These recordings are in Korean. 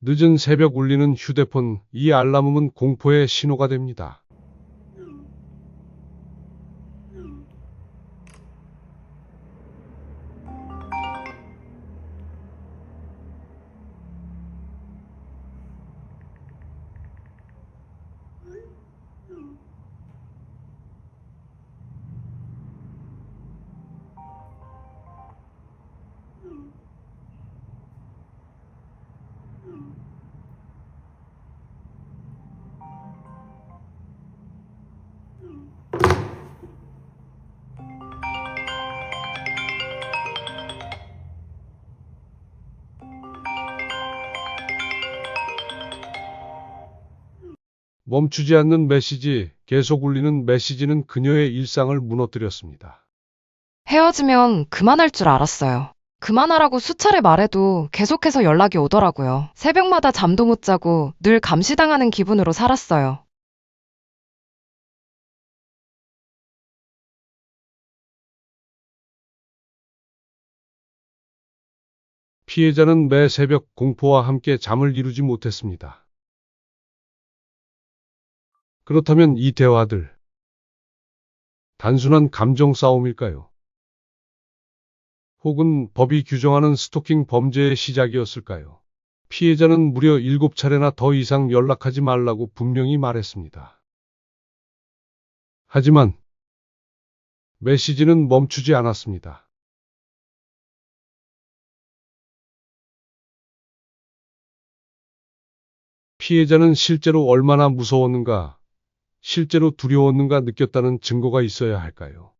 늦은 새벽 울리는 휴대폰, 이 알람음은 공포의 신호가 됩니다. 멈추지 않는 메시지, 계속 울리는 메시지는 그녀의 일상을 무너뜨렸습니다. 헤어지면 그만할 줄 알았어요. 그만하라고 수차례 말해도 계속해서 연락이 오더라고요. 새벽마다 잠도 못 자고 늘 감시당하는 기분으로 살았어요. 피해자는 매 새벽 공포와 함께 잠을 이루지 못했습니다. 그렇다면 이 대화들, 단순한 감정 싸움일까요? 혹은 법이 규정하는 스토킹 범죄의 시작이었을까요? 피해자는 무려 7차례나 더 이상 연락하지 말라고 분명히 말했습니다. 하지만 메시지는 멈추지 않았습니다. 피해자는 실제로 얼마나 무서웠는가, 실제로 두려웠는가 느꼈다는 증거가 있어야 할까요?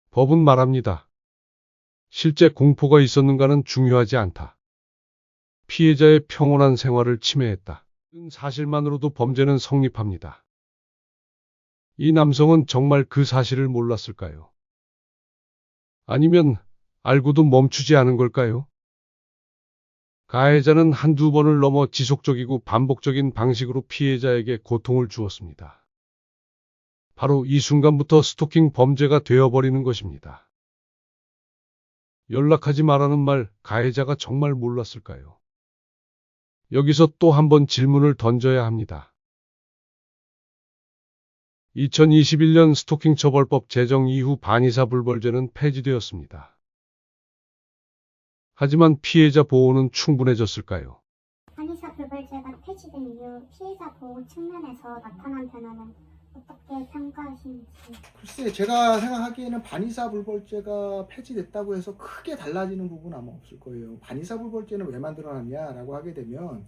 법은 말합니다. 실제 공포가 있었는가는 중요하지 않다. 피해자의 평온한 생활을 침해했다. 은 사실만으로도 범죄는 성립합니다. 이 남성은 정말 그 사실을 몰랐을까요? 아니면 알고도 멈추지 않은 걸까요? 가해자는 한두 번을 넘어 지속적이고 반복적인 방식으로 피해자에게 고통을 주었습니다. 바로 이 순간부터 스토킹 범죄가 되어버리는 것입니다. 연락하지 말라는 말, 가해자가 정말 몰랐을까요? 여기서 또 한 번 질문을 던져야 합니다. 2021년 스토킹 처벌법 제정 이후 반의사 불벌죄는 폐지되었습니다. 하지만 피해자 보호는 충분해졌을까요? 한의사 불벌죄가 폐지된 이후 피해자 보호 측면에서 나타난 변화는 어떻게 평가하시는지? 글쎄, 제가 생각하기에는 반의사불벌죄가 폐지됐다고 해서 크게 달라지는 부분은 아마 없을 거예요. 반의사불벌죄는 왜 만들어놨냐라고 하게 되면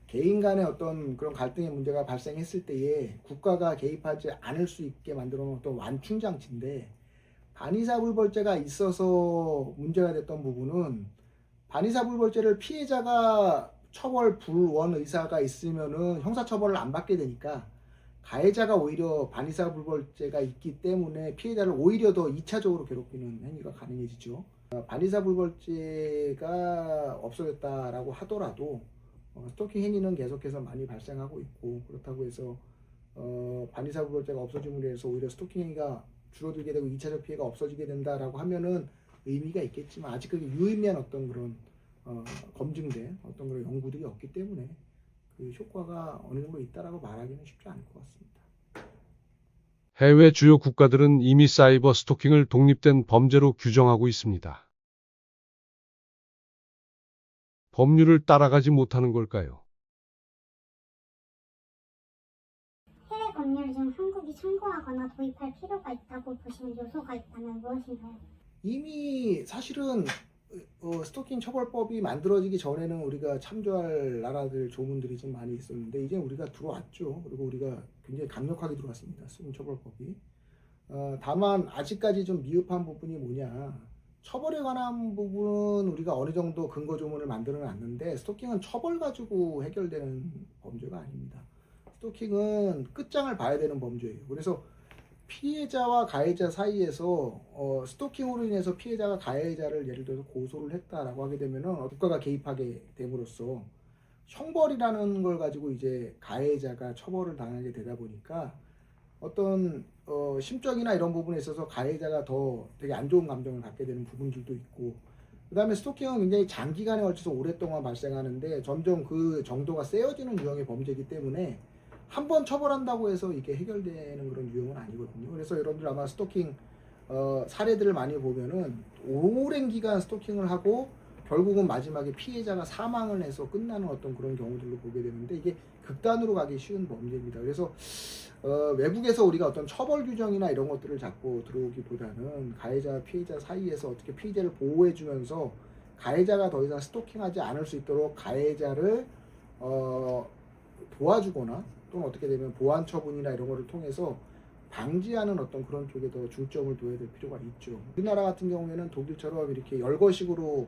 개인 간의 어떤 그런 갈등의 문제가 발생했을 때에 국가가 개입하지 않을 수 있게 만들어 놓은 어떤 완충장치인데, 반의사불벌죄가 있어서 문제가 됐던 부분은 반의사불벌죄를 피해자가 처벌 불원 의사가 있으면은 형사처벌을 안 받게 되니까 가해자가 오히려 반의사불벌죄가 있기 때문에 피해자를 오히려 더 2차적으로 괴롭히는 행위가 가능해지죠. 반의사불벌죄가 없어졌다라고 하더라도 스토킹 행위는 계속해서 많이 발생하고 있고, 그렇다고 해서 반의사불벌죄가 없어짐으로 해서 오히려 스토킹 행위가 줄어들게 되고 2차적 피해가 없어지게 된다라고 하면은 의미가 있겠지만, 아직 그게 유의미한 어떤 그런 검증된 어떤 그런 연구들이 없기 때문에 그 효과가 어느 정도 있다라고 말하기는 쉽지 않을 것 같습니다. 해외 주요 국가들은 이미 사이버 스토킹을 독립된 범죄로 규정하고 있습니다. 법률을 따라가지 못하는 걸까요? 해외 법률 중 한국이 참고하거나 도입할 필요가 있다고 보시는 요소가 있다면 무엇인가요? 이미 사실은 스토킹 처벌법이 만들어지기 전에는 우리가 참조할 나라들 조문들이 좀 많이 있었는데, 이제 우리가 들어왔죠. 그리고 우리가 굉장히 강력하게 들어왔습니다. 스토킹 처벌법이. 다만 아직까지 좀 미흡한 부분이 뭐냐, 처벌에 관한 부분은 우리가 어느 정도 근거 조문을 만들어 놨는데, 스토킹은 처벌 가지고 해결되는 범죄가 아닙니다. 스토킹은 끝장을 봐야 되는 범죄예요. 그래서 피해자와 가해자 사이에서 스토킹으로 인해서 피해자가 가해자를 예를 들어서 고소를 했다라고 하게 되면은 국가가 개입하게 됨으로써 형벌이라는 걸 가지고 이제 가해자가 처벌을 당하게 되다 보니까 어떤 심적이나 이런 부분에 있어서 가해자가 더 되게 안 좋은 감정을 갖게 되는 부분들도 있고, 그다음에 스토킹은 굉장히 장기간에 걸쳐서 오랫동안 발생하는데 점점 그 정도가 세어지는 유형의 범죄이기 때문에 한 번 처벌한다고 해서 이게 해결되는 그런 유형은 아니거든요. 그래서 여러분들 아마 스토킹 사례들을 많이 보면은 오랜 기간 스토킹을 하고 결국은 마지막에 피해자가 사망을 해서 끝나는 어떤 그런 경우들로 보게 되는데 이게 극단으로 가기 쉬운 범죄입니다. 그래서 외국에서 우리가 어떤 처벌 규정이나 이런 것들을 잡고 들어오기보다는 가해자 피해자 사이에서 어떻게 피해자를 보호해주면서 가해자가 더 이상 스토킹하지 않을 수 있도록 가해자를 도와주거나 또는 어떻게 되면 보안 처분이나 이런 거를 통해서 방지하는 어떤 그런 쪽에 더 중점을 둬야 될 필요가 있죠. 우리나라 같은 경우에는 독일처럼 이렇게 열거식으로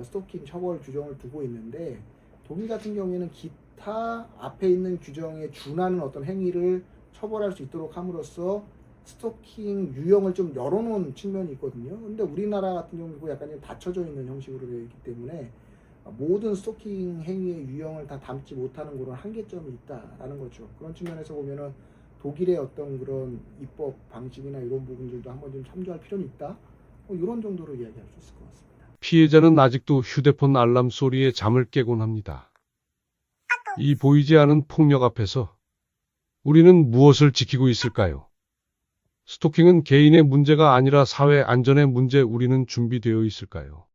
스토킹 처벌 규정을 두고 있는데 독일 같은 경우에는 기타 앞에 있는 규정에 준하는 어떤 행위를 처벌할 수 있도록 함으로써 스토킹 유형을 좀 열어놓은 측면이 있거든요. 근데 우리나라 같은 경우는 약간 좀 닫혀져 있는 형식으로 되어 있기 때문에 모든 스토킹 행위의 유형을 다 담지 못하는 그런 한계점이 있다라는 거죠. 그런 측면에서 보면은 독일의 어떤 그런 입법 방식이나 이런 부분들도 한번 좀 참조할 필요는 있다. 이런 정도로 이야기할 수 있을 것 같습니다. 피해자는 아직도 휴대폰 알람 소리에 잠을 깨곤 합니다. 이 보이지 않은 폭력 앞에서 우리는 무엇을 지키고 있을까요? 스토킹은 개인의 문제가 아니라 사회 안전의 문제. 우리는 준비되어 있을까요?